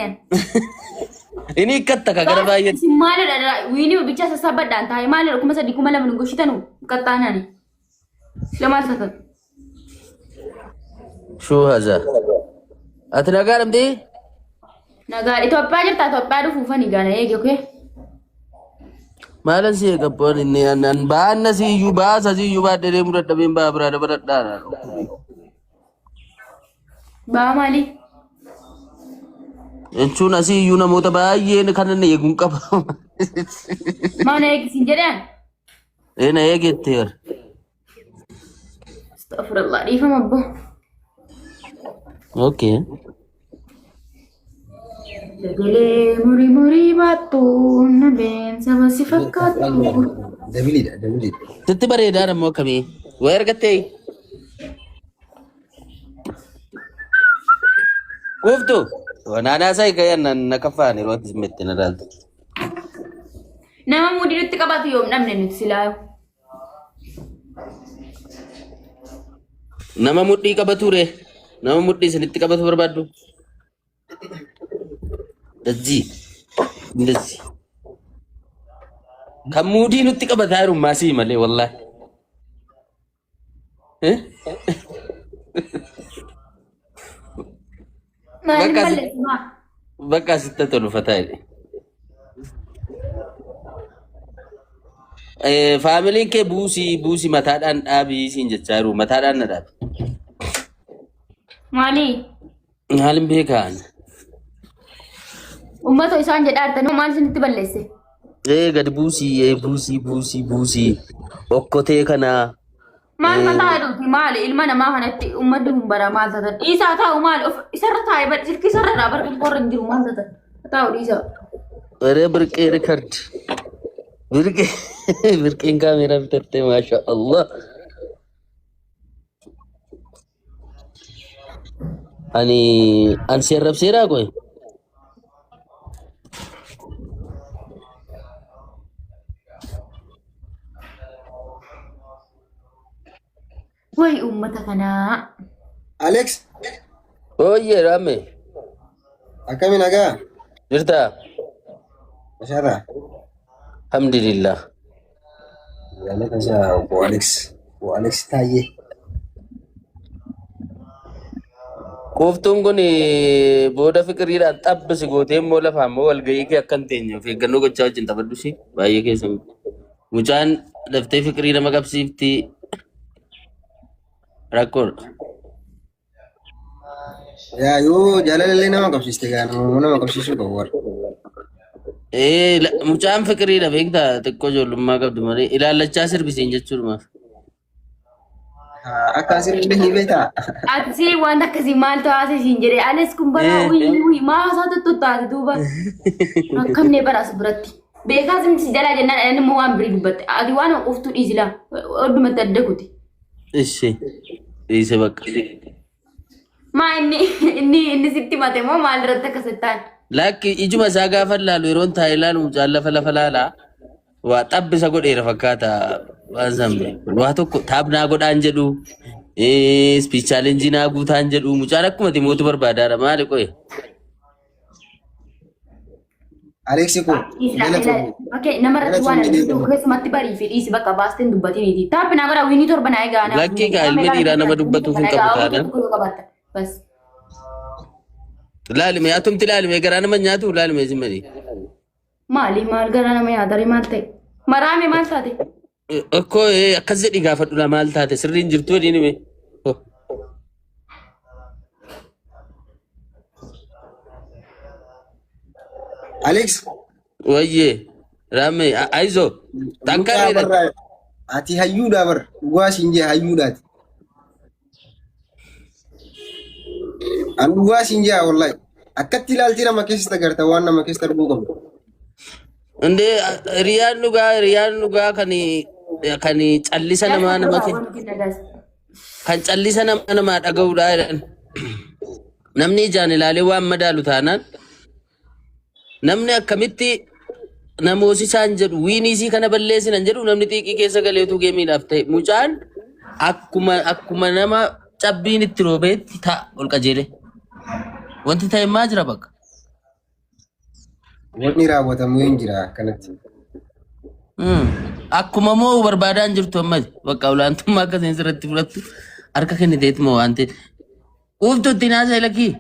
Marian. Ini katta kagara baay'ee. Maal dha wiini bicha sassaabadhaan taa'e maal dha kuma sadii kuma lama nu goshitanu qaxxaanani. Lamaal taatan. Shuu haza. Ati nagaa dhabdee? Nagaa Itoophiyaa jirta Itoophiyaa dhufuufani gaana eege okay. Maalan si eegabboon inni aannan baanna si iyyuu baasa si iyyuu baadhee deemuu dadhabeen baa biraa dabaladhaa. Baa maali? Jechuun asii iyyuu namoota baay'een kan inni eeguun qaba. Maana eegisiin jedhan? Na eegetteera. Astaghfirullah dhiifama abbo. Okay. Dagalee murii baattuun nabeen saba si fakkaatu. Dabiliidha. Sitti bareedaa namoo akkamii? Waa ergattee? Gooftu wanaanaa isaa eegayan na kafaan yeroo ati simetti na dhaaltu. Nama mudii nutti qabatu yoom dhabne nuti silaayu. Nama mudhii qabatu ree? Nama mudhii isinitti qabatu barbaaddu? Dajjii. Kan mudhii nutti qabataa jiru maasii malee wallaahi. Bakka asitti tolu fataa jedhe. Faamiliin kee buusii mataadhaan dhaabii siin jechaa jiru mataadhaan na dhaabi. Maali? Haalin beekaan. Uummata isaan jedhaa artanii maal isinitti balleesse? Gadi buusii. Okkotee kanaa. Maal mataa jedhuuti maali ilma namaa kanatti uummadni kun bara maal taatan dhiisaa taa'u maali isarra taa'e bada silkii isarra irraa bara qorra hin jiru maal taatan taa'u dhiisaa. Waree birqee rikard. Birqeen kaameeraa bitattee maasha Allah. Ani si arrabseeraa qoye. Wai uummata kanaa. Alex. Oye Rame. Akkami nagaa? Jirtaa? Mashaara. Alhamdulillah. Jaalata isaa obbo Alex Taayyee. Kooftuun kun booda fikiriidhaan xabbisi gootee immoo lafaa immoo walgahii kee akka hin teenye of eeggannoo gochaa wajjin taphadhu si baay'ee keessa mucaan laftee fikirii nama qabsiifti rakkoodha. Yaa yoo jaalallee nama qabsiiste gaa nama qabsiisuu qabu warra. Mucaan fikiriidha beektaa xiqqoo ijoollummaa qabdu malee ilaallachaa sirbisiin jechuudhumaaf. Akka asirratti ni beektaa? Ati wanta akkasii maal taasise siin jedhee Alex kun bara maa isaa tuttuttaate duuba akkamne baraas biratti. Beekaa simti jalaa jennaan inni immoo waan birii dubbatte. Ati waan uftuu dhiisilaa oddumatti adda kuti. Dhiise bakka. Maa inni sitti mate moo maal irratti akkasittaan? Lakki ijuma isaa gaafa laalu yeroon taa'ee laalu mucaan lafa laalaa waa xabbisa godheera fakkaata waan sambe waa tokko taabnaa godhaan jedhu speech challenge naa guutaan jedhu mucaan akkuma mootu barbaadaadha maali qoye. Aleksi kun namarratti waan keessumatti barii fi dhiisi bakka baasteen dubbatiniiti. Taappinaa godhaa wiinii torba naa egaa. Lakkii kaa ilmi dhiiraa nama dubbatuuf hin qabu taanaan. Laalime atumti laalime garaa nama nyaatu laalime simmanii. Maali maal garaa nama nyaatari maal ta'e? Maraame maal taate? Akkoo akkas jedhi gaafadhu maal taate sirriin jirtu waliin hime. Alex. Wayye Rame aizo tankareedha. Ati hayyuudha bar dhugaa siin jee hayyuudhaati. An dhugaa siin jee wallahi akkatti ilaalti nama keessatti agarta waan nama keessatti arguu qabdu. Inde riyaan dhugaa kan callisa namaa kan callisa namaa dhaga'uudha jedhan. Namni ijaan ilaalee waan madaalu taanaan namni akkamitti namooti isaan jedhu wiiniisii kana balleessinan jedhu namni xiiqii keessa galeetu geemiidhaaf ta'e mucaan akkuma nama cabbiin itti roobeetti ta'a ol qajeele. Wanti ta'e maa jira bakka? wanni raawwatamu hin jira akkanatti. Akkuma moo barbaadaan jirtu ammas bakka olaantummaa akka seensa irratti fudhattu harka kenniteet moo waan ta'e. Uuftu itti naasa ilakii.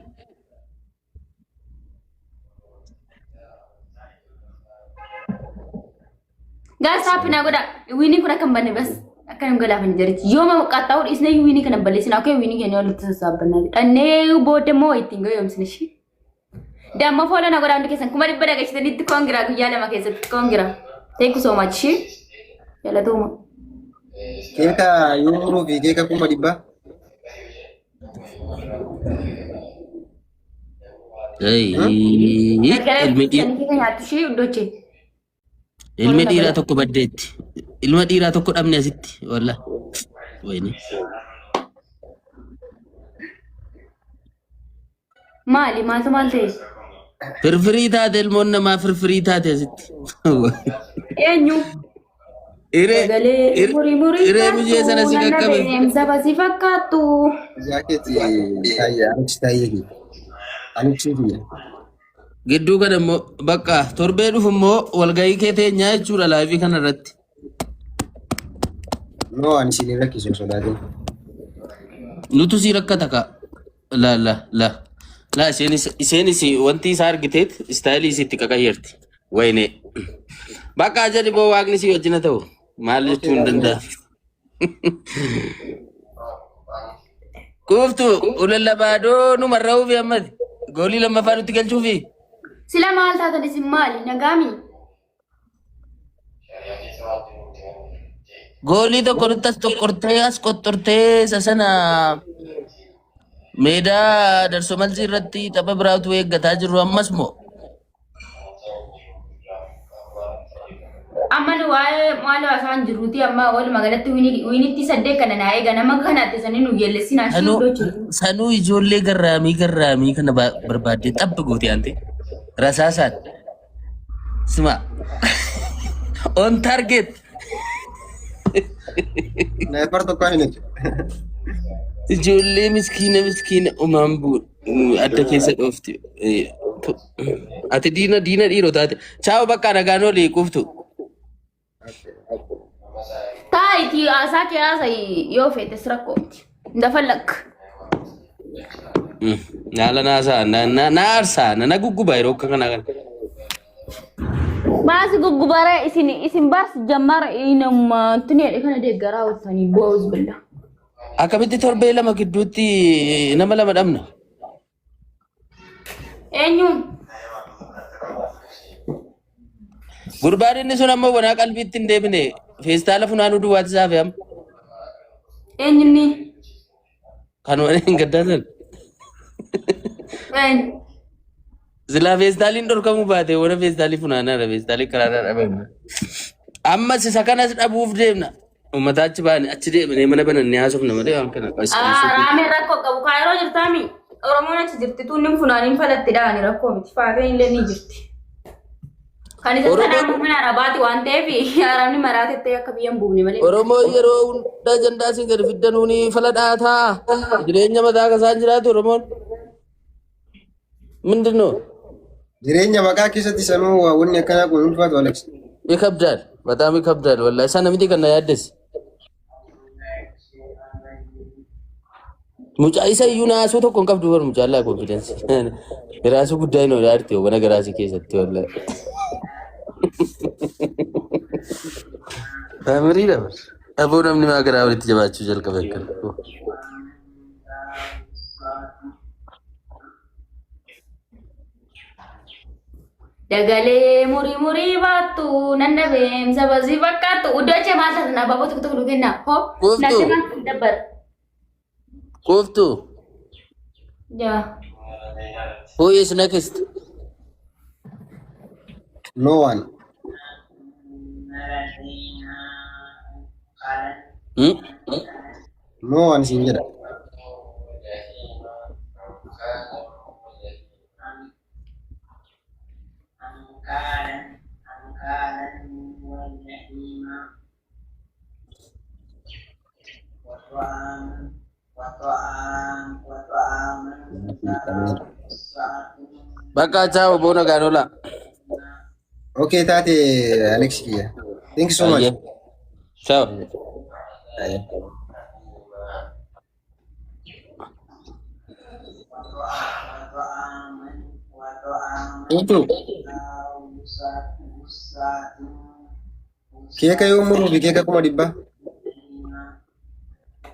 Guys, happy na goda. Winnie kuna kan banne bas. Akan gola ban jari. Yo ma qattaw isne winnie kana balle sina okay winnie kene wala tasabbanna. Anne bode mo itingo yom sinishi. Damma fola na goda ndike san kuma dibba daga shi nit kongira guyala ma kesa kongira. Thank you so much. Yala tuma. Keeka yoo fi keeka kuma dibba. Ilmi dhiiraa tokko baddeetti. Ilma dhiiraa tokko dhabne asitti walla. Wayne. Maaltu maal ta'e? Firfirii taate ilmoon namaa firfirii taate asitti. Eenyu? Iree mijee sana si qaqqabe. Saba si fakkaattu. Jaakeeti taayyaa achi taayyee. Anichi biyya. Gidduu kana immoo bakka torbee dhufu immoo walgahii kee teenyaa jechuudha laayifii kana irratti. No, ani si rakkisu sodaatin. Nutu si rakkata ka. La isheenis wanti isaa argiteet istaayilii isitti qaqayyarti. Wayne. Bakka ajali boo waaqni si wajjina ta'u maal jechuu hin danda'a. Kuuftu ulalabaadoo numarraa ufi ammati. Goolii lammaffaa nutti galchuufi. Sila maal taatan isin maali? Nagaami? Goolii tokko nutti as tokkortee as qottortee sasana meedaa darsoo malsii irratti tapha biraatu eeggataa jirru ammas moo? Amma nu waa'ee maal haasaan jirruuti amma walumaa galatti wiinitti saddeet kana naa eega nama kanatti sanii nu geellesinaa shiidoo sanuu ijoollee garraamii kana barbaadde xabba goote ante rasaasaan sima on target Sniper tokko hin jiru. ijoollee miskiina umaan adda keessa dhoofti ati diina dhiiroo taate chaawo bakka nagaan olii quftu. Taiti asake asa yoo fete sirakoomti. Ndafallak. Nala nasa na arsa na guguba yeroo kana kana. Baasi gugubara isin bas jammar inam tunee kana deeggaraa wantani boos billa. Akkamitti torbee lama gidduutti nama lama dhabna. Eenyuun? Gurbaan inni sun ammoo wanaa qalbiitti hin deebine feestaala funaanuu duwwaati saafe amma. Eenyunni? Kan waan hin gaddaasan. Silaa feestaaliin dhorkamuu baate wana feestaalii funaanaadha feestaalii karaadhaa dhabamna. Ammas isa kanas dhabuuf deemna. Uummata achi baane achi deemnee mana banannee haasofna malee waan kana. Raameen rakkoo qabu kaayiroo jirtaami. Oromoon achi jirti tuunni funaaniin falatti dhaani rakkoo miti faateen illee ni jirti. Kan isa sanaan mana arabaati waan ta'eef araabni maraatettee akka biyyan buufne malee. Oromoo yeroo hunda jandaasiin gadi fiddanuuni fala dhaataa jireenya mataa kasaan jiraatu Oromoon. Mindinoo? Jireenya maqaa keessatti sanuu wanni akkanaa kun ulfaatu Alex. Ikabdaal bataam ikabdaal wallahi sana miti kan na yaaddes. Mucaa isa iyyuu naasuu tokko hin qabdu bar mucaa laa konfidensi. Garaasuu guddaa hin oolaa wana garaasii keessatti wallahi. Amrii dabar. Aboo namni maa garaa walitti jabaachuu jalqabe akkana. Dagalee murii baattu nan dhabeem sabasii fakkaattu uddoo cee maal taatan abaaboo tokko tokko kenna hoo natti maal dabbar. Koftu. Jaa. Who is next? No one. No one sin jedha. Bakka chaawo boona gaanola. Okay, taate Alex kiyya. Thank you so much. Ayyee. Ciao. Aye. Utu, keeka yoo muruu fi keeka kuma dhibba.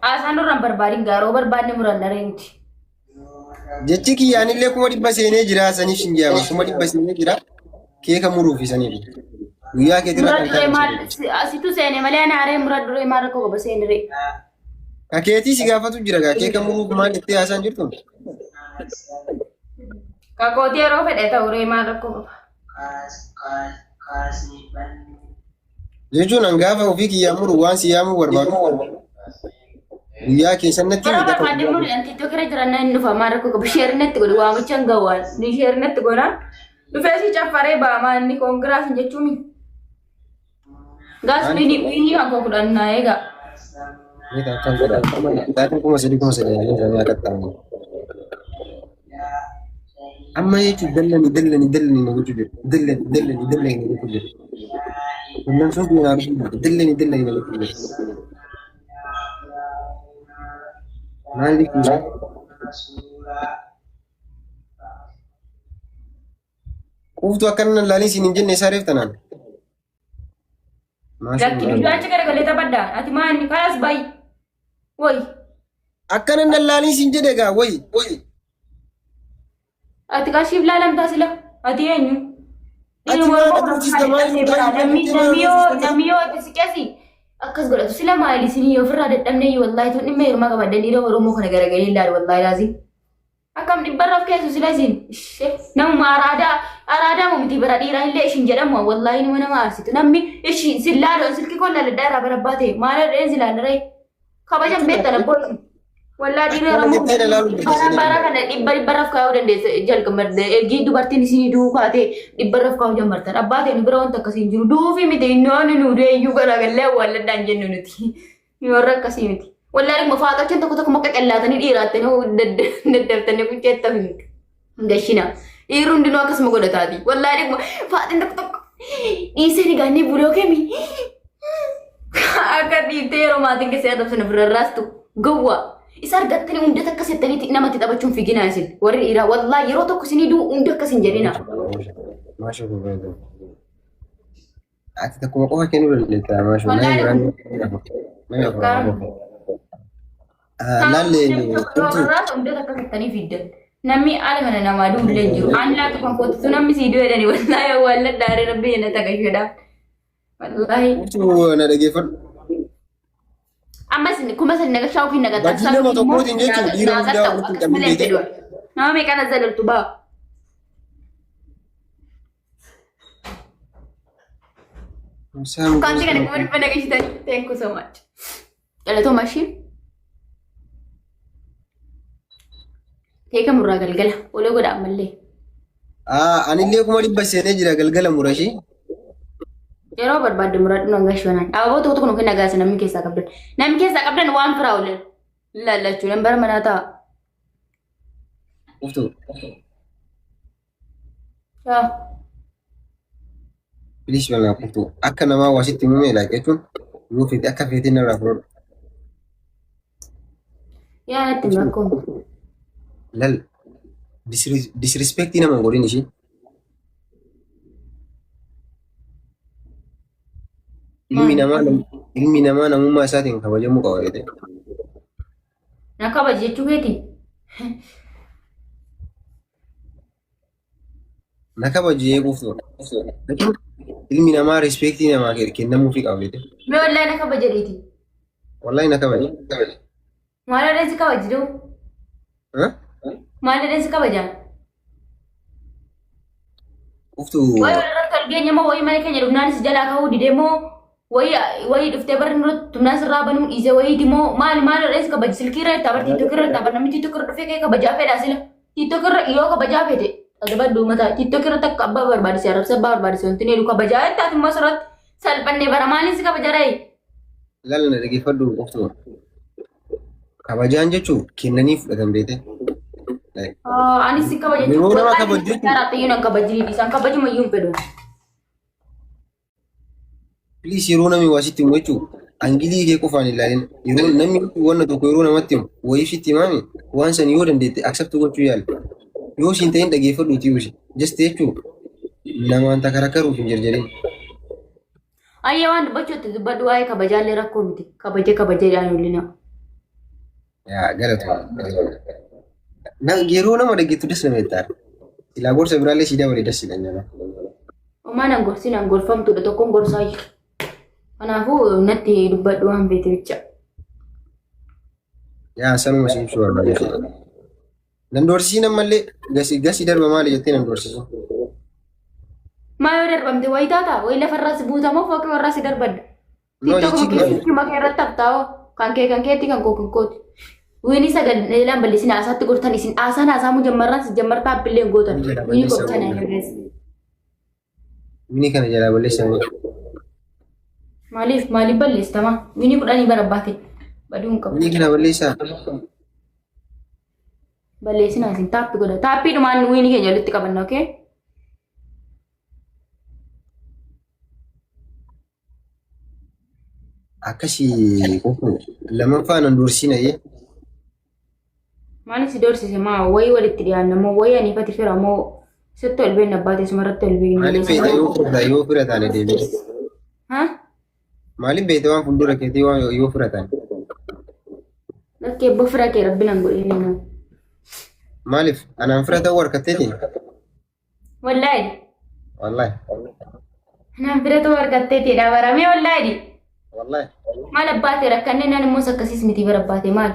Asaan duraan barbaadin gaaroo barbaadne muran dareemti. Jechi kiyyaanillee kuma dhibba seenee jira saniif hin jaamu. Kuma dhibba seenee jira keeka muruu fi saniif. Guyyaa keetirraa Muran kan duree maal taa'e. asitu seene malee naaree muran duree maal rakkoo qaba seeniree. Kakeetii si gaafatu jira gaa keeka muruu maal jettee haasaan jirtu? Kakootii yeroo fedhe ta'uree maal rakkoo qaba. Jechuun an gaafa ofii kiyyaa muru waan si yaamuu barbaadu. Guyyaa keessan natti Yeroo hidhata. barbaadne murii anti iddoo kira jiran nan dhufa maal rakkoo qaba. Sheerinatti godhu waamicha hin gawwaan. Ni sheerinatti godhaan. Dhufee si caffaree ba'amaa inni koongiraas hin jechuumi. Gaas wiinii kan koo kudhannaa eegaa. Taatiin kuma sadii jedhanii qaxxaamu. Amma jechuun dallani na gochuu jiru. Dallani na gochuu jiru. Kunneen sun kun naaru dallani na gochuu jiru. Maali kun? Quuftuu akkana laalii siin hin jenne isaa reeftanaan. Lakki biyyaa achi garagalee taphaddaa. Ati maanni kaas bayi. Woyi. Akkana laalii siin jedhe gaa wayi. Ati kashiif laalamtaa sila. Ati eenyu? Ati maal agarsiista Namni yoo itti siqeesi akkas godhatu sila maali isinii ofirraa dadhabnee wallaahi tun dhimma hirmaa qabaddan dhiira Oromoo kana garagalee ilaalu wallaahi laazim. Akkam dhibbarraaf keessu sila isin. Namuma araadaa mumiti bira dhiiraa illee ishin jedhamu wallaahi nama aarsitu. Namni ishi sillaaloo silki koon laaladdaa irraa barabbaate maala dheen silaalaree kabajan beektan abbootiin. Wallaa dhiira Oromoo bara kana dhibbarraaf kaa'uu dandeessa jalqabarde ergii dubartiin isinii du'uu kaatee dhibbarraaf kaa'uu jammartan abbaateen bira wanta akkasii hin jiru duufi miti inni nu deeyyuu garagalee awwaalladhaan jennu nuti warra akkasii miti wallaa dhimma faaqachan tokko maqqa qallaatanii dhiiraattanii daddabtanii qunceettaaf hin gashina dhiirri hundinuu akkasuma godhataati wallaa dhimma faaxin tokko dhiisanii gaannee buloo kemi akka dhiittee yeroo maatiin keessaa dabsana birarraastu gawwaa. Isa argattanii hunda takka settaniiti namatti taphachuun fiiginaa isin warri dhiiraa wallaahi yeroo tokko isinii du'u hundi akkas hin jedhina. Maashoo gurgurtaa. Ati takkuma qofa kennuu dandeetta maashoo. Laallee hunda takka settanii fiiddan. Namni haala mana namaa du'ullee hin jiru. Aan laatu kan kootitu namni sii du'e jedhani wallaahi awwaalladha aaree rabbi jenna tagasheedha. Wallaahi. Na dhageeffadhu. Amma sin kuma san naga shawo kin naga Baki nama tokkootiin jechuun dhiira hundaa walitti qabee beekee. Nama meeqaan azaltu baa. Kanti kana kuma dhibba naga shitanii. Thank you so much. Dhalatoo maashii. Teeka murraa galgala. Olee godha ammallee. Anillee kuma dhibba seenee jira galgala murashii. Yeroo barbaadde muradhu nan gashoonaan. Ababoo tokko tokko kenna gaasa namni keessaa qabdan. Namni keessaa qabdan waan firaa oolan. Lallachuu nan bara manaa ta'a. Uftu. Yaa. Bilis balaa uftu. Akka namaa wasitti himamee laaqe jechuun yoo feete akka feetee narraa fudhadhu. Yaa natti hin rakkoon. Lal. Disrespectii nama hin godhin ishii. Ilmi namaa namummaa isaatiin kabajamuu qaba jedhee. Na kabaji jechuu keeti. Na kabaji eeguuf ilmi namaa rispeektii namaa kennamuufii qaba jedhee. Mee wallahi na kabaja dheeti. Wallahi na kabaji. Maal dheesi kabaji doo? Maal dheesi kabajaan? Uftu. Wayi irratti argeenya moo wayi mana keenya dhufnaanis jalaa ka'uu didee moo wayi dhuftee barri nurratti tumnaas irraa banuu dhiisee wayiiti moo maal dheesi kabaji silkii irra itti abartii tokko irra itti abar namni tiittoo irra dhufee kee kabajaa fedhaa sila tiittoo irra yoo kabajaa fedhe adabaddu mataa tiittoo irra takka abbaa barbaadise arabsa abbaa barbaadise wanti needu kabajaa itti ati immoo sirratti salphannee bara maaliin si kabaja ra'e. Laala na dhageeffadhu uftu. Kabajaan jechuun kennanii fudhatan beete. Anis si kabaja jechuun yeroo nama kabajju raattiyyuu nan kabajini isaan kabajuma iyyuu hin fedhu. Please yeroo namni waa sitti himu jechuun angilii kee qofaan ilaalin yeroo namni wanna tokko yeroo namatti himu wayii sitti himaami waan san yoo dandeette accept gochuu yaali. Yoo siin ta'in dhageeffadhuuti yuusi. Just jechuun namaan takarakaruuf hin jarjarin. Ayyee waan dubbachuutti dubbadhu waa'ee kabajaallee rakkoo miti. Kabajeedhaan olina. Yaa galatu. Yeroo nama dhageettu des nama itti aara. Silaa gorsa biraallee siidaa walii dassidha nyama. Omaan angorsiin angorfamtuudha tokkoon gorsaa jiru. Kanaafuu natti dubbadhu waan beete bicha. Yaa sanuma siibsuu barbaade. Nan doorsisii namallee gasii darba maali jettee nan doorsisu. Maa yoo darbamte wayi taata wayi lafarraas buutamoo fokkii warraas darbadda. No Tiktok makee irratti haftaa'oo kan keetti kan kooti. Wini sagalaan balleessina asaatti gortan isin haasaa mujammarraan si jammartaa abbillee gootan. Wini gortan agarreessa. Wini kana jalaa balleessan. Maaliif balleessitama? Wini kudhanii barabbaate. Baduun qabu. Wini kana balleessaa. Balleessina isin taappi godha. Taappii dhumaan wini keenya walitti qabanna, okee? Akkasii lammaffaa nan doorsinaye. Maaliif si doorsise maa wayii walitti dhiyaanna moo wayii aniifati fira moo sitti ol beekna abbaate sumarratti ol beekna. Maaliif beekte yoo furdaa yoo fira taane deemee? Maaliif beekte waan fuuldura keetii waan yoo fira taane? Lakkee ebbo fira kee rabbi nan godhee naan. Maaliif anaan fira ta'uu harkatteetiin? Wallaahi. Wallaahi. Anaan fira ta'uu harkatteetiin baramee wallaahi. Wallaahi. Maal abbaate rakkannee naan immoo akkasiis miti bara abbaate maali?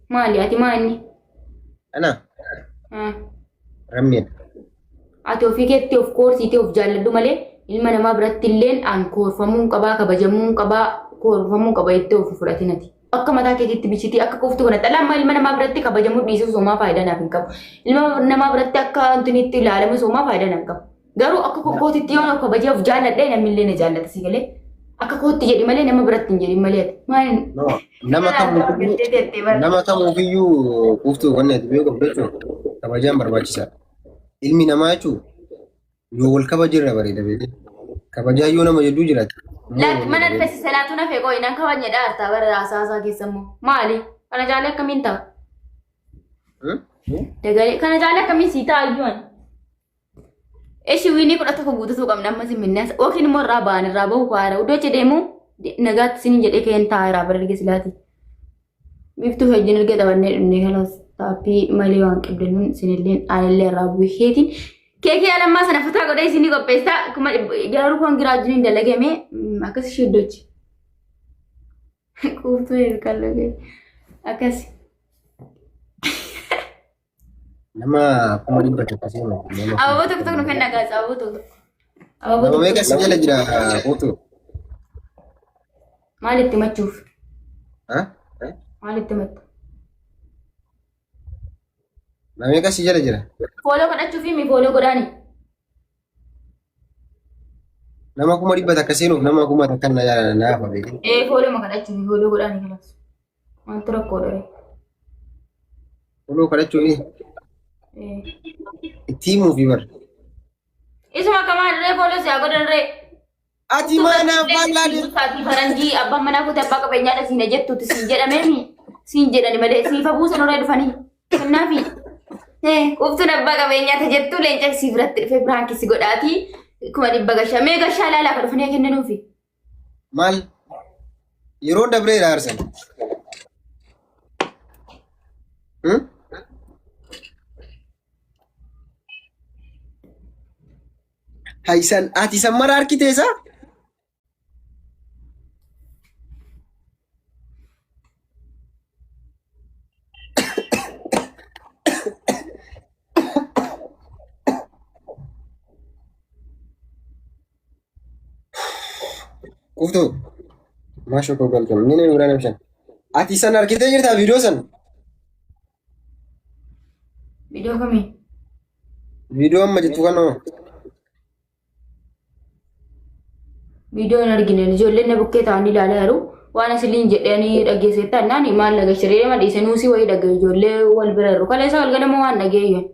Maali ati maanni? Ana? Rammiin. Ati ofii keetti of koorsiitee of jaalladhu malee ilma namaa biratti illeen aan koorfamuun qabaa kabajamuun qabaa koorfamuun qaba jettee of fudhatinati. Akka mataa keetiitti bichitii akka koftu kana dhalaa ilma namaa biratti kabajamuu dhiisuu soomaa faayidaa naaf hin qabu. Ilma namaa biratti akka antuniitti ilaalamu soomaa faayidaa naaf hin qabu. Garuu akka kokkootitti yoo of kabajee of jaalladhee namni illee na jaallata si galee. Akka kootti jedhi malee nama biratti hin jedhin malee. Nama kamuufiyyuu kuuftuu wanni ati beeku jechuun kabajaan barbaachisaadha. Ilmi namaa jechuun yoo wal kabajirra bareeda beekee kabajaa yoo nama jidduu jiraate. Mana dhufeessi salaatu na feeqoo inaan kabajne dhaartaa bara haasaa keessa immoo maali? Kana jaalee akkamiin ta'a? Kana jaalee akkamiin sii ta'a iyyuu ani? Eshi wini kudha tokko guutuu qabna amma simminnas yookiin immoo irraa ba'an irraa bahu faara uddoo jedheemu nagaatti sin jedhee keen ta'a irraa bara silaati. Biftuu hojii erga qabannee dhumne kanas taappii malee waan qabdannuun sinilleen aanillee irraa bu'eetiin keekii alammaa sana fataa godhee isinii qopheessaa akkuma garuu kan giraajiniin dalagame akkas ishee iddochi. Kuuftuu eegalagee akkas. Nama kuma dhibba tokko seema. Ababoo tokko nu kenna gaasa ababoo tokko. Nama meeqa si jala jira kuuftuu? Maalitti machuuf? Maalitti mattu? Nama meeqa si jala jira? Fooloo godhachuu fi fooloo godhaani. Nama kuma dhibba takka seenuuf nama kuma takka naafa beekee. Fooloo godhachuu fi fooloo godhaani kanas. Wanti rakkoo dha. Fooloo kadhachuu itti himuu fi bar. Isuma kamaa dirree fooloo siyaa godhanree. Ati mana faallaa Saatii faranjii abbaan manaa kutaa abbaa qabeenyaadha siin jettuuti siin jedhameemi siin jedhani malee siifa buusan irraa dhufanii kennaafi. Qubtuun abbaa qabeenyaata jettu leenca siif irratti dhufee biraankisi godhaatii kuma dhibba gashaa mee gashaa laalaa akka dhufanii kennanuufi. Maal yeroo dabree dhaarsan. Haisan ati sammara harkiteessa? Kuuftuu maashoo koo galchamu ni nama biraan ibsan. Ati san harkitee jirtaa viidiyoo san? Viidiyoo kamii? Viidiyoo amma jettu kanoo? Viidiyoo hin argine ijoolleen na bukkee ta'anii ilaalaa jiru. Waan asiliin jedhanii dhageesseettaan naani maal dhagashiree nama dhiise nuusii wayii dhagee ijoollee wal bira jiru. Kaleessa wal galama waan dhageeyyan.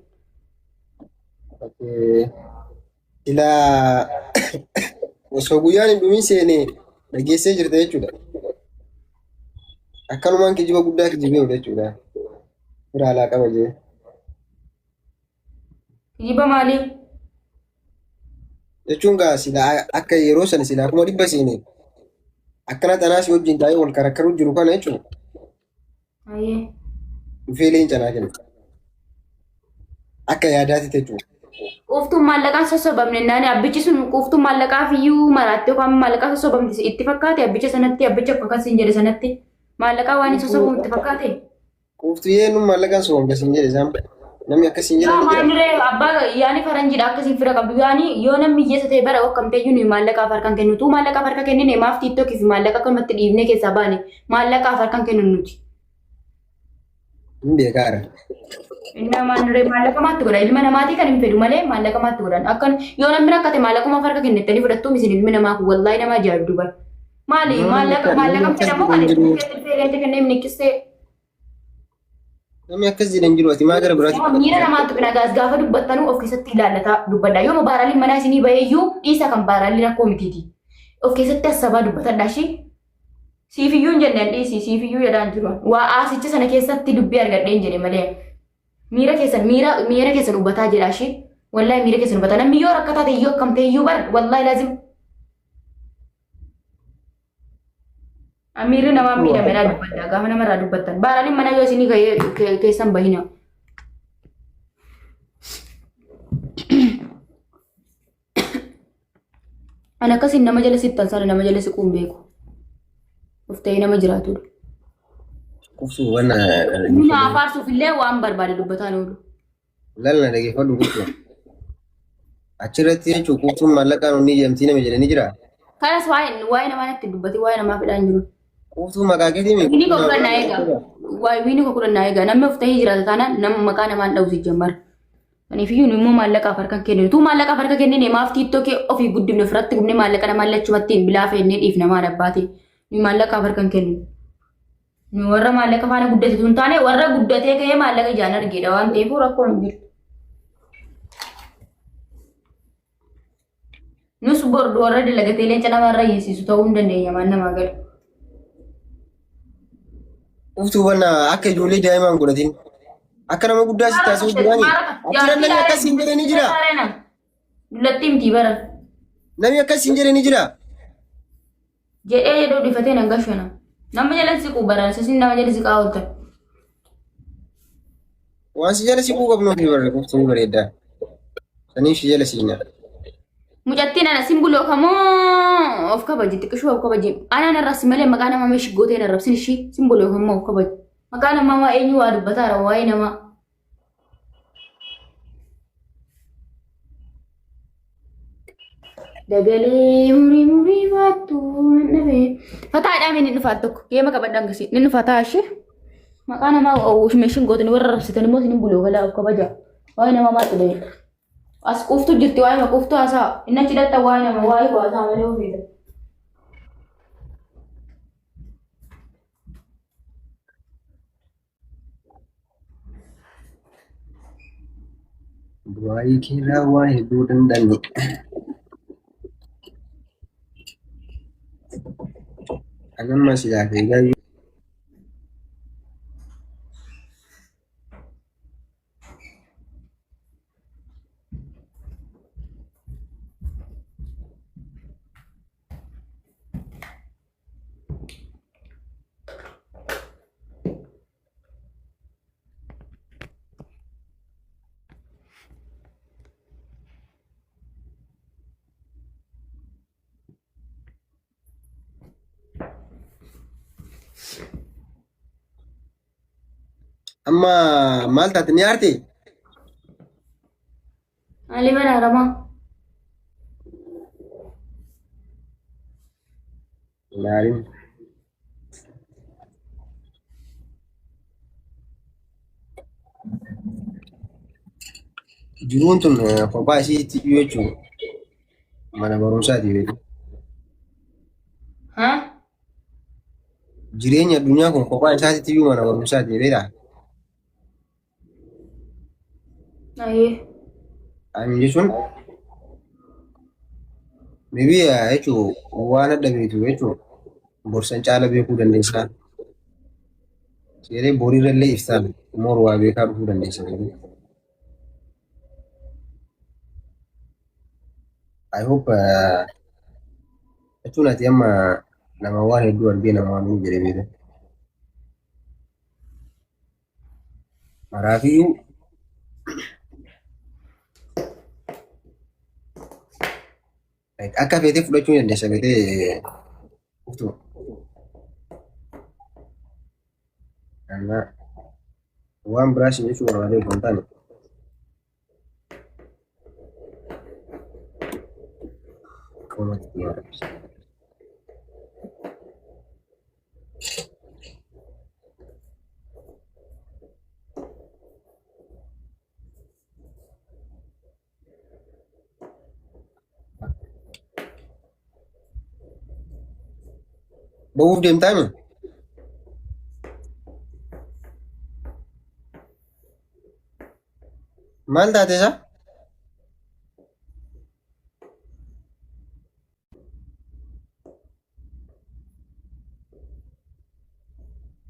osoo guyyaan hin dhumin seenee dhageessee jirta jechuudha. Akkanumaan kijiba guddaa kijibee oolu jechuudha. Fira alaa qaba jee. Kijiba maaliif? Jechuun gaa silaa akka yeroo sana silaa kuma dhibba seenee akkana tanaas wajjin taa'ee wal karakkaruu jiru kana jechuudha. Ayyee. Dhufee leencanaa kenna. Akka yaadaati jechuudha. Quuftuun maallaqaan sossobamne naani abbichi sun quuftuun maallaqaaf iyyuu maraatte yookaan maallaqaa sossobamte itti fakkaate abbicha sanatti abbicha akkasiin jedhe sanatti maallaqaa waan hin sossobamu itti fakkaate. Quuftuu yeenuun maallaqaan sobamte siin jedhe isaan namni akkasiin jedhe. Maamillee abbaa yaani faranjiidha akkasiin fira qabdu yaani yoo namni hiyyeessa ta'e bara okkamteeyyuu maallaqaaf harkaan kennu tu maallaqaaf harka kennine maaf tiiktookiif maallaqa akkanumatti dhiibnee keessaa baane maallaqaaf harkaan kennu nuti. Hin beekaara. Inni maallaqa maatti godha ilma namaatii kan hin fedhu malee maallaqa maatti godhan akkan yoo namni rakkate maallaquma farka kennettanii fudhattuu misin ilmi namaa kun wallaahi nama ajaa'ibdu bara maali maallaqa jedhamu kan itti kennee niqqistee. Namni akkas jedhan jiru ati maa gara biraatti. Miira namaatti nagaas gaafa dubbattanuu of keessatti ilaallata dubbadha yoo baaraliin manaa isinii baheeyyuu dhiisa kan baaralii rakkoo mitiiti of keessatti asabaa dubbatadha shi. Siifiyyuun jennaan dhiisi siifiyyuu jedhaan jiru waa aasicha sana keessatti dubbii argadheen jedhe malee. Miira keessan hubataa jedha shi wallahi miira keessan hubataa namni yoo rakkataa ta'e yoo akkamtee iyyuu bar wallahi laazim miirri namaa miidhameedhaa dubbadha gaafa namarraa dubbattan baaraliin mana yoo isinii keessan bahina. Ani akkasiin nama jala sittan sana nama jala siquun beeku of ta'ee nama jiraatudha. Quuftuu waan Mina afaarsuuf illee waan barbaade dubbataan oolu. lalna dhageeffadhu quuftuu. Achirratti jechuun quuftuun maallaqaan onni ijamtii nama jedhanii jira. Kanas waa'ee namaa natti dubbate waa'ee namaa fedhaan jiru. Quuftuu maqaa keetii mee? Wiini koo kudhannaa eegaa. Wiini koo kudhannaa eegaa. Namni of ta'ee jiraata taanaan nama maqaa namaan dha'u si jammara. Kaniifiyyuu immoo maallaqaaf harkaan kenninu. Tuu maallaqaaf harka kennine maaf tiiktokii ofii guddifne ofirratti gubne maallaqa namaan lachumatti hin bilaa feennee dhiif namaa dhabbaate. Ni maallaqaaf harkaan kenninu. Ni warra maallaqa faana guddate tun taane warra guddatee ka'ee maallaqa ijaan argeedha waan ta'eef rakkoo hin jiru. Nus bordu warra dalagatee leenca namarra hiisisu ta'uu hin dandeenya maan namaa gala. Quuftuu waan akka ijoollee daa'imaan godhatin. Akka nama guddaa si taasisuu jiraani. Achirra namni akkasiin jedhe ni jira. Dullatti himtii bara. Namni akkasiin jedhe ni jira. Jedhee jedhuu dhifatee nan gashana. Nama jala siquu baran sisin nama jala siqaa ooltan. Waan si jala siquu qabnu fi barre quuftuu bareeddaa. Saniif si jala siinaa. Mucattiin ana simbuloo kamoo of kabaji xiqqishuu of kabaji. Anaan irraas malee maqaa nama meeshii gootee na rabsin ishii simbuloo kamoo of kabaji. Maqaa namaa waa eenyu waa dubbataara waa'ee namaa. Dagalee murii baattu nabee. Fataadhaa inni dhufaat tokko geema qabadhaan gasii inni dhufataa ishee. Maqaa namaa meeshiin gootanii warra rabsitan immoo isin buloo galaa of kabaja. Waa'ee namaa maatti ta'e. As quuftuu jirti waa'ee quuftuu haasaa inni achi dhatta waa'ee nama waa'ee haasaa malee ofiidha. Waa'ee keeraa waa hedduu danda'ani. Anamma silaa eegaa amma maal taate ni aarte? Ali mana rama. Laarin. Jiruun tun kophaa isiitti jechuun mana barumsaati beeku. Jireenya addunyaa kun kophaa isaatitti iyyuu mana barumsaati beekaa. Aye. Ani jechuun maybe jechuun waan adda beektu jechuun borsan caala beekuu dandeessaa. Seeree boriirrallee ibsaan moor waa beekaa dhufuu dandeessa. I hope jechuun ati amma nama waan hedduu argee nama waan inni jedhee beeku. Maraafiyyuu akka feetee fudhachuu dandeessa feetee dhuftu. Waan biraas jechuu barbaadee osoo hin taane. Bahuuf deemtaami? Maal taate isaa?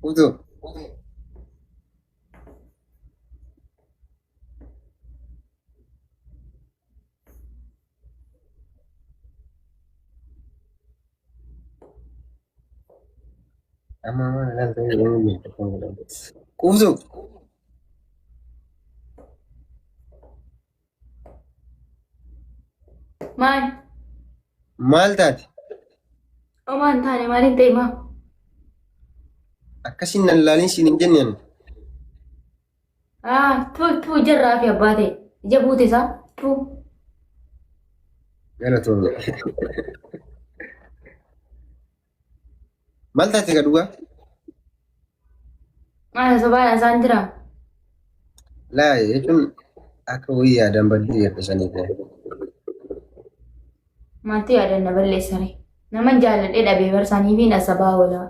Utuu. Amma mana kan ta'e eenyu Utuu. Maal? Maal taate? Omaan taane maaliin ta'e maa? Akkasiin nan ilaalin siin hin jenneen. Tuu jarraa fi abbaa ta'e. Ija buute isaa? Tuu. Galatoomne. Maal taate ka dhugaa? Maal sobaadha isaan jira? Laa jechuun akka wayii yaadaan badduu yaadasanii ta'e. Maaltu yaadan na balleessare? Naman jaalladhee dhabee barsaanii fi nasabaa oolaa.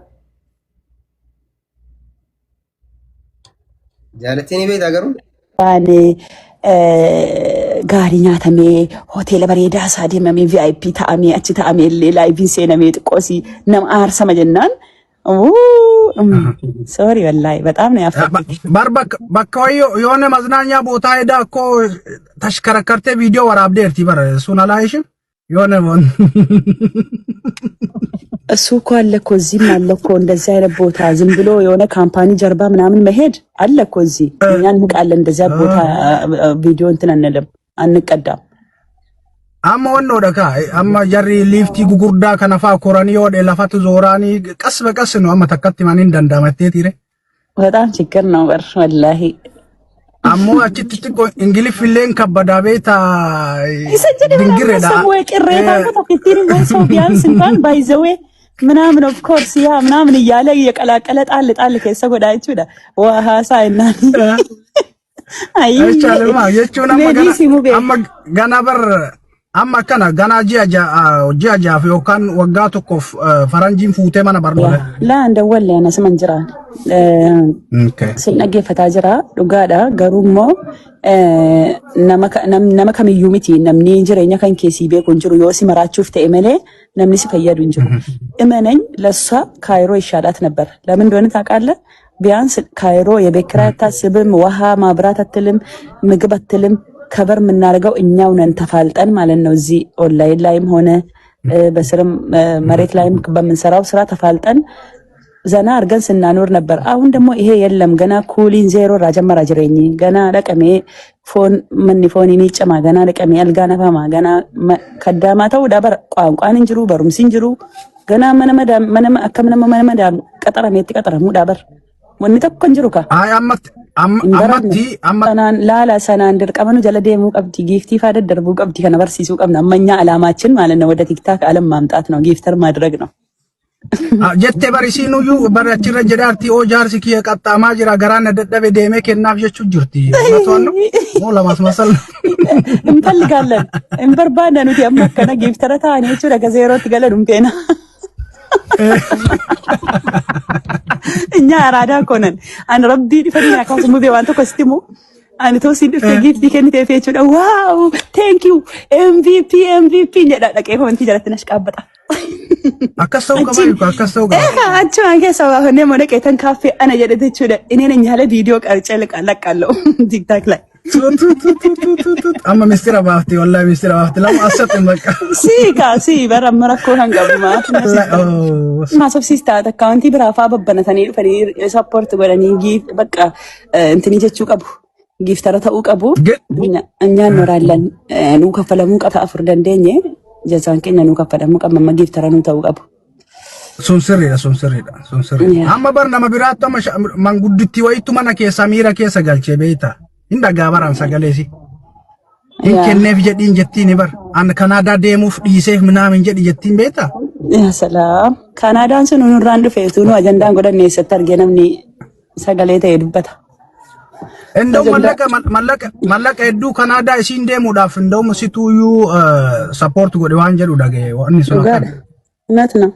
Jaalattee ni beektaa garuu? Waan gaarii nyaatamee hoteela bareedaa isaa deemamee VIP ta'amee achi ta'amee illee laayiviin seenamee xiqqoosii nama aarsama jennaan. Sorry wallahi በጣም ነው ያፈርኩት። bakka የሆነ መዝናኛ ቦታ ሄዳ እኮ ተሽከረከርቴ ቪዲዮ ወራብዴ እርቲ በር እሱን አላየሽም? የሆነ እሱ እኮ አለ እኮ እዚህም አለ እኮ እንደዚህ አይነት ቦታ ዝም ብሎ የሆነ ካምፓኒ ጀርባ ምናምን መሄድ አለ እኮ እዚህ። እኛ እንቃለን እንደዚያ ቦታ ቪዲዮ እንትን አንልም አንቀዳም። amma wanno daka amma jarri lifti gugurda kanafa korani yode lafat zorani qas በቀስ ነው amma takkatti manin dandamatte tire በጣም ችግር ነው በር ወላሂ ammo achitti xiqqo ingilif illeen kabbada beeta ድንግሬዳ ወይ ቅሬታ ተከቲሪ ወንሶ ቢያንስ እንኳን ባይዘዌ ምናምን ኦፍ ኮርስ ያ ምናምን እያለ እየቀላቀለ ጣል ጣል ከሰ ጎዳይቹ ዳ ወሃሳ እናኒ አይ አይቻልማ የቹና amma gana bar amma kana gana jiya yookaan waggaa tokkoof faranjiin fuutee mana barnoota. Laa ndawwalle ana siman jira. Sin dhaggeeffataa jira dhugaadha garuu immoo nama kamiyyuu miti namni jireenya kan keessii beeku hin jiru yoo si maraachuuf ta'e malee namni si fayyadu hin jiru. እመነኝ ለሷ ካይሮ ይሻላት ነበር። ለምን እንደሆነ ታውቃለህ? ቢያንስ ካይሮ የቤት ኪራይ አታስብም፣ ውሃ ማብራት አትልም፣ ምግብ አትልም። ከበር የምናደርገው እኛው ነን ተፋልጠን ማለት ነው። እዚህ ኦንላይን ላይም ሆነ በስርም መሬት ላይም በምንሰራው ስራ ተፋልጠን ዘና አርገን ስናኖር ነበር። አሁን ደግሞ ይሄ የለም። ገና ኩሊን ዜሮ ራጀመራ ጅሬኝ ገና ለቀሜ ፎን ጨማ ገና ለቀሜ አልጋ ነፋማ ገና ከዳማታው ዳበር ቋንቋን እንጅሩ በሩምስ እንጅሩ ገና መነመ አከምነመ ቀጠረሜት ቀጠረሙ ዳበር ወኒ ተኮን ጅሩ ካ አይ ammatti sanaan laala sanaan dirqamanu jala deemuu qabdi giiftii faada darbuu qabdi kana barsiisuu qabna ammanya alaamaችን ማለት ነው ወደ ቲክታክ ዓለም ማምጣት ነው ጊፍተር ማድረግ ነው jettee barisiinuyyuu barachirra jedhaarti oo jaarsi kiyya qaxxaamaa jira garaan dadhabe deemee kennaaf jechuu jirti matoon moo lamaas masal እንፈልጋለን እንበርባና ነው ያማ kana giftara taane jechuudha gazeerootti gala dhumteena እኛ አራዳ ኮነን አን ረቢ ዲፈኛ ካስ ሙዜ ዋንተ ኮስቲሙ Ani tosi dhufte giiftii kenniteef jechuudha. Waaw, thank you, MVP jedha dhaqee komentii jalatti nash qaabbata. Akkas ta'uu qaba yookaan akkas ta'uu qaba. Achuma keessa baafannee mana qeetan kaaffee ana jedhate jechuudha. Inni nyaala viidiyoo qarcee laqqaallo TikTok ላይ Amma mistira baafti wallahi mistira baafti lama asatti bakka. Si bara marakkoo hangabuma. Maasofsiistaa akkaawuntii biraa fa'aa babbanatanii dhufanii sappoort godhanii giif bakka intini jechuu qabu. Giftara ta'uu qabu. Nyaan noraallan nuu kaffalamuu qaba afur dandeenye jazaan keenya nuu kaffalamuu qaba amma giftara nuu ta'uu qabu. Sun sirriidha. Amma bar nama biraatti amma mangudditti wayitu mana keessa miira keessa galchee beeyta. Inda gabaran sagaleesi. In kenneef jedhiin jettiin bar. An Kanaadaa deemuuf dhiiseef minaamin jedhi jettiin beeyta. Yaa salaam. Kanaadaan sun nurraan dhufee tunu ajandaan godhannee eessatti argee namni sagalee ta'ee dubbata. Indoo mallaqa hedduu Kanaadaa isiin deemuudhaaf indoo situuyuu support godhe waan jedhu dhagee wanni sun akkana. Natna.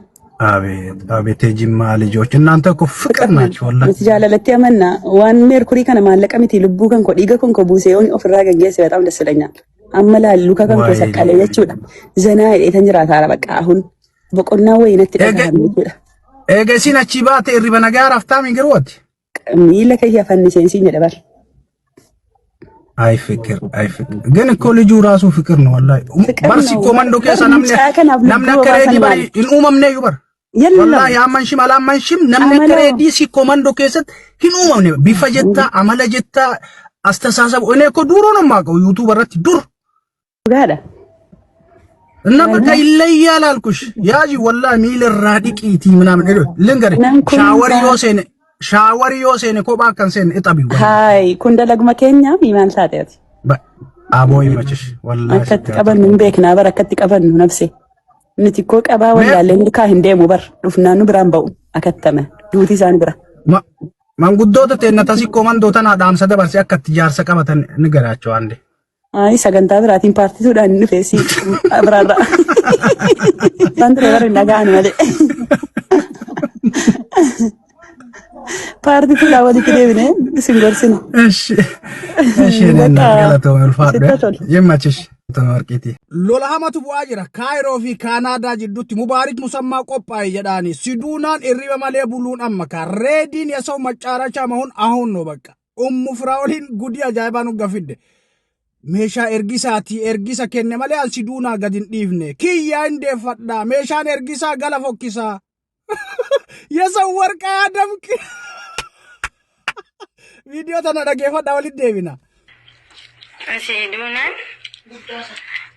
Abet ejimma ልጆች እናንተ እኮ ፍቅር ናችሁ ወላሂ ትጃለለቲ ያመና ዋን ሜርኩሪ ከነ ማለቀምቲ ልቡ ከን ኮዲገ ከን ኮቡሴውን ኦፍራ ገገሰ በጣም ደስ ይለኛል አመላሉ ከከን ኮሰቀለ የቹዳ ዘና የተንጅራታ በቃ አሁን በቆና ወይነት ተዳጋሚ ኤገሲን አቺባቴ ሪበ ነጋር አፍታም ይግሮት ሚለ ከያፈንሴን ሲኝ ደባል አይ ፍቅር ግን እኮ ልጁ ራሱ ፍቅር ነው ወላሂ ባርሲ ኮማንዶ ከሳ namne ከሬዲ ባሪ ኢንኡመምነ ይበር wallahi amanshim alamanshim namne kredi si komando keset hin umamne bifajetta amalajetta astasasab one ko duro no mako youtube rat dur gada እና በቃ ይለያል አልኩሽ ያጂ wallahi ሚል ራዲቂቲ ምናምን ልንገር ሻወር ዮሴነ ኮባ ከንሰን እጣቢ ሃይ ኩንደ ለግመ ኬኛ ሚማን ሳደት አቦይ መችሽ wallahi አከት ቀበን ምን ቤክና በረከት ቀበን ነፍሴ ንቲኮ ቀባ ወላለ እንድካ እንደሙ በር ዱፍናኑ ብራን ባው አከተመ ዱቲ ዛን ብራ ማንጉዶተ ተነታሲ ኮማንዶ ተና ዳምሰ ደበርሲ አከት ጃርሰ ቀበተን ንገራቸው አንዴ አይ ሰገንታ ብራቲን ፓርቲ ሱዳን ንፌሲ አብራራ ባንድረ በር እንደጋን ወደ ፓርቲ ሱላ ወዲ ከደብነ ሲንገርሲን እሺ ነና ገለተው መልፋደ የማችሽ ተማርቂቲ ሎላማቱ ቡአጅራ ካይሮ ፊ ካናዳ ጅዱቲ ሙባሪክ ሙሰማ ቆጳይ የዳኒ ሲዱናን ኢሪበ ማለ ቡሉን አመካ ሬዲን የሰው መጫራቻ መሆን አሁን ነው በቃ ፍራውሊን ጉዲ አጃይባኑ ገፍደ ሜሻ ኤርጊሳ ከነ ማለ አልሲዱና ገድን ዲፍነ ኪያ እንደ ፈዳ ሜሻን ኤርጊሳ ገለፎኪሳ የሰው ወርቃ ደምቅ ቪዲዮ ተነደገ ፈዳ ወልድ ደቢና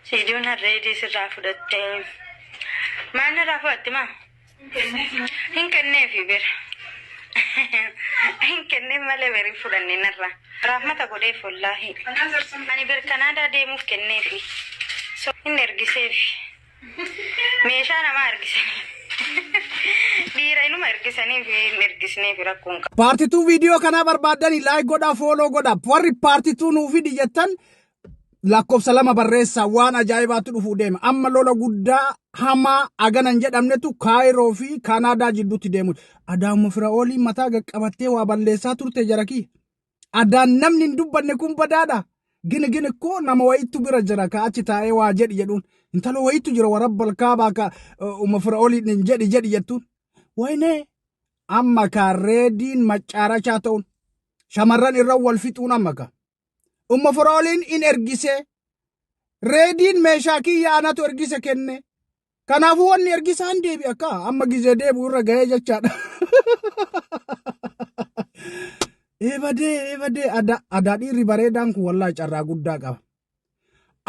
ሲዱና ሬዲ ስራፍደቴ ማን ራፈትማ hinkanne fi bir hinkanne male beri fulanne narra rahmata gode wallahi ani bir Canada de muf kenne fi so inergise fi meesha nama ergisani dira inu ergisani fi ergisne fi rakkun party 2 video kana barbadani like goda follow goda warri party 2 nu fi dijettan lakkoofsa lama barreessa waan ajaa'ibaatu dhufu deema amma lola guddaa hamaa aganan jedhamnetu kaayiroo fi kaanaadaa jidduutti deemu adaamuma firaa'oolii mataa qaqqabattee waa balleessaa turte jaraki adaan namni hin dubbanne kun badaadha gini koo nama wayittu bira jira ka achi taa'ee waa jedhi jedhuun intalo wayittu jira warabbal kaabaa ka firaa'oolii jedhi jettuun wayne amma ka reediin maccaarachaa ta'uun shamarran irra wal fixuun amma ka firaa'ooliin in ergise reediin meeshaa kiyya anatu ergise kenne kanaafuu wanni ergisaan deebi akka amma gizee deebi'u irra ga'ee jechaadha eebadee adaadhii irri bareedaan kun wallaahi carraa guddaa qaba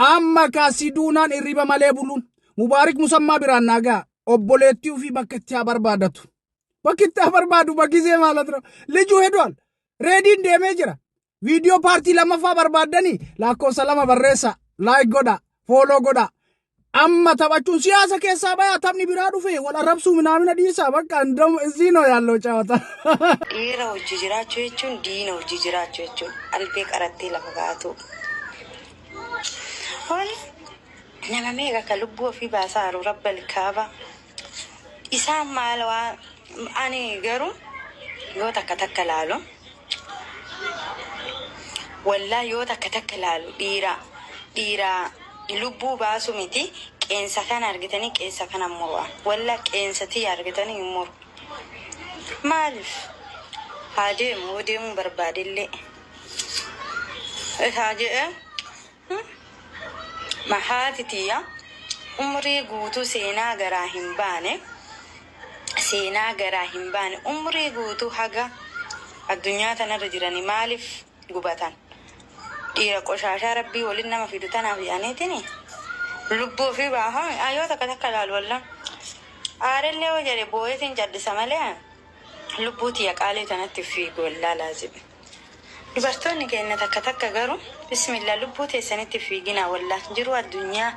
amma kaasiduunaan irriba malee buluun mubaarik musammaa biraan naagaa obboleettii fi bakka itti haa barbaadu bakkisee maalatira lijuu hedduun reediin deemee jira video party lama fa barbadani lakkoofsa lama barreessa like goda follow goda amma taphachuun siyaasa keessaa baya taphni biraa dhufe wal arrabsuu minaamina dhiisaa bakka ndam izinoo yaallo caawata dhiira hojii jiraachuu jechuun diina hojii jiraachuu jechuun albee qarattee lafa gaatu hol nama meeqa ka lubbuu ofii baasaa jiru rabbal kaaba isaan maal waa ani garuu yoo takka laalu wallaa yoo takka laalu dhiira lubbuu baasu miti qeensa kan argitanii qeensa kan ammoo wallaa qeensatii argitanii immoo maaliif deemu barbaadellee haajee mahaatitiya umrii guutuu seenaa garaa hin baane umrii guutuu haga addunyaa tanarra jiranii maaliif gubatan dhiira qoshaashaa rabbii waliin nama fidu tanaaf yaaniitini lubbuu fi baahan ayoo takka laalu wallan aarellee hoo jedhe booyetiin jaddisa malee lubbuuti yaqaalee tanatti fiigu wallaa laazime dubartoonni keenya takka garuu bismillah lubbuu teessanitti fiigina wallaa jiru addunyaa